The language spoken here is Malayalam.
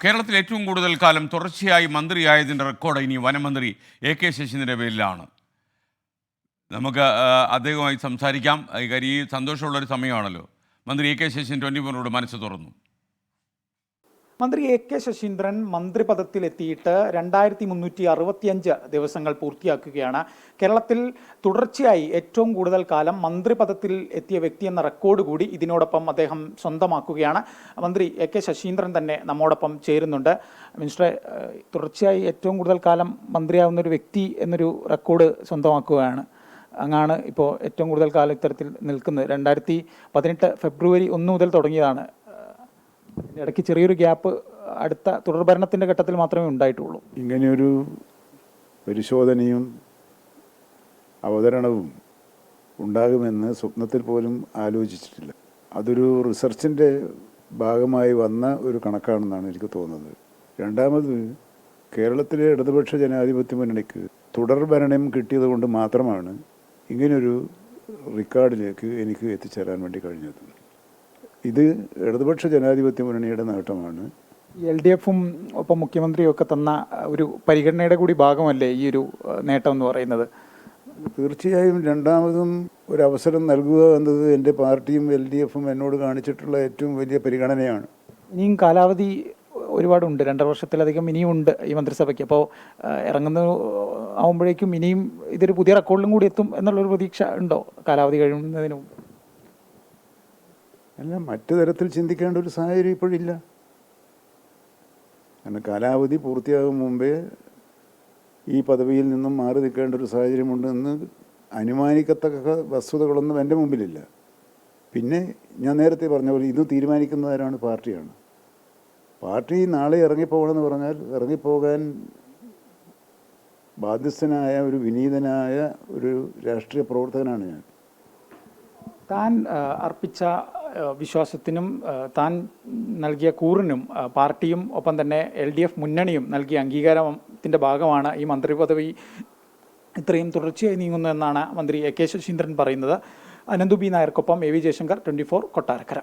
കേരളത്തിൽ ഏറ്റവും കൂടുതൽ കാലം തുടർച്ചയായി മന്ത്രിയായതിൻ്റെ റെക്കോർഡ് ഇനി വനമന്ത്രി AK ശശീന്ദ്രൻ്റെ പേരിലാണ്. നമുക്ക് അദ്ദേഹവുമായി സംസാരിക്കാം. ഈ സന്തോഷമുള്ളൊരു സമയമാണല്ലോ. മന്ത്രി AK ശശീന്ദ്രൻ 24 മനസ്സ് തുറന്നു. മന്ത്രി AK ശശീന്ദ്രൻ മന്ത്രിപദത്തിലെത്തിയിട്ട് 2365 ദിവസങ്ങൾ പൂർത്തിയാക്കുകയാണ്. കേരളത്തിൽ തുടർച്ചയായി ഏറ്റവും കൂടുതൽ കാലം മന്ത്രിപദത്തിൽ എത്തിയ വ്യക്തി എന്ന റെക്കോർഡ് കൂടി ഇതിനോടൊപ്പം അദ്ദേഹം സ്വന്തമാക്കുകയാണ്. മന്ത്രി AK ശശീന്ദ്രൻ തന്നെ നമ്മോടൊപ്പം ചേരുന്നുണ്ട്. മിനിസ്റ്ററെ, തുടർച്ചയായി ഏറ്റവും കൂടുതൽ കാലം മന്ത്രിയാവുന്ന ഒരു വ്യക്തി എന്നൊരു റെക്കോർഡ് സ്വന്തമാക്കുകയാണ്. അങ്ങാണ് ഇപ്പോൾ ഏറ്റവും കൂടുതൽ കാലം ഇത്തരത്തിൽ നിൽക്കുന്നത്. 2018 ഫെബ്രുവരി 1 മുതൽ തുടങ്ങിയതാണ്. ഇടയ്ക്ക് ചെറിയൊരു ഗ്യാപ്പ് അടുത്ത തുടർഭരണത്തിൻ്റെ ഘട്ടത്തിൽ മാത്രമേ ഉണ്ടായിട്ടുള്ളൂ. ഇങ്ങനെയൊരു പരിശോധനയും അവതരണവും ഉണ്ടാകുമെന്ന് സ്വപ്നത്തിൽ പോലും ആലോചിച്ചിട്ടില്ല. അതൊരു റിസർച്ചിൻ്റെ ഭാഗമായി വന്ന ഒരു കണക്കാണെന്നാണ് എനിക്ക് തോന്നുന്നത്. രണ്ടാമത്, കേരളത്തിലെ ഇടതുപക്ഷ ജനാധിപത്യ മുന്നണിക്ക് തുടർഭരണം കിട്ടിയത് കൊണ്ട് മാത്രമാണ് ഇങ്ങനൊരു റെക്കോർഡിലേക്ക് എനിക്ക് എത്തിച്ചേരാൻ വേണ്ടി കഴിഞ്ഞത്. ഇത് ഇടതുപക്ഷ ജനാധിപത്യ മുന്നണിയുടെ നേട്ടമാണ്. LDFും ഒപ്പം മുഖ്യമന്ത്രിയും ഒക്കെ തന്ന ഒരു പരിഗണനയുടെ കൂടി ഭാഗമല്ലേ ഈ ഒരു നേട്ടം എന്ന് പറയുന്നത്? തീർച്ചയായും രണ്ടാമതും ഒരു അവസരം നൽകുക എന്നത് എൻ്റെ പാർട്ടിയും LDFും എന്നോട് കാണിച്ചിട്ടുള്ള ഏറ്റവും വലിയ പരിഗണനയാണ്. ഇനിയും കാലാവധി ഒരുപാടുണ്ട്, 2.5 വർഷത്തിലധികം ഇനിയും ഉണ്ട് ഈ മന്ത്രിസഭയ്ക്ക്. അപ്പോൾ ഇറങ്ങുന്ന ആവുമ്പോഴേക്കും ഇനിയും ഇതൊരു പുതിയ റെക്കോർഡിലും കൂടി എത്തും എന്നുള്ളൊരു പ്രതീക്ഷ ഉണ്ടോ കാലാവധി കഴിയുന്നതിന് മുമ്പ്? അല്ല, മറ്റു തരത്തിൽ ചിന്തിക്കേണ്ട ഒരു സാഹചര്യം ഇപ്പോഴില്ല. കാരണം കാലാവധി പൂർത്തിയാകും മുമ്പേ ഈ പദവിയിൽ നിന്നും മാറി നിൽക്കേണ്ട ഒരു സാഹചര്യമുണ്ടെന്ന് അനുമാനിക്കത്തക്ക വസ്തുതകളൊന്നും എൻ്റെ മുമ്പിലില്ല. പിന്നെ ഞാൻ നേരത്തെ പറഞ്ഞ പോലെ ഇത് തീരുമാനിക്കുന്നവരാണ് പാർട്ടിയാണ്. പാർട്ടി നാളെ ഇറങ്ങിപ്പോകണമെന്ന് പറഞ്ഞാൽ ഇറങ്ങിപ്പോകാൻ ബാധ്യസ്ഥനായ ഒരു വിനീതനായ ഒരു രാഷ്ട്രീയ പ്രവർത്തകനാണ് ഞാൻ. താൻ അർപ്പിച്ച വിശ്വാസത്തിനും താൻ നൽകിയ കൂറിനും പാർട്ടിയും ഒപ്പം തന്നെ LDF മുന്നണിയും നൽകിയ അംഗീകാരത്തിൻ്റെ ഭാഗമാണ് ഈ മന്ത്രിപദവി ഇത്രയും തുടർച്ചയായി നീങ്ങുന്നതെന്നാണ് മന്ത്രി AK ശശീന്ദ്രൻ പറയുന്നത്. Ananthu B നായർക്കൊപ്പം AV Jaishankar, 24 Kottarakkara.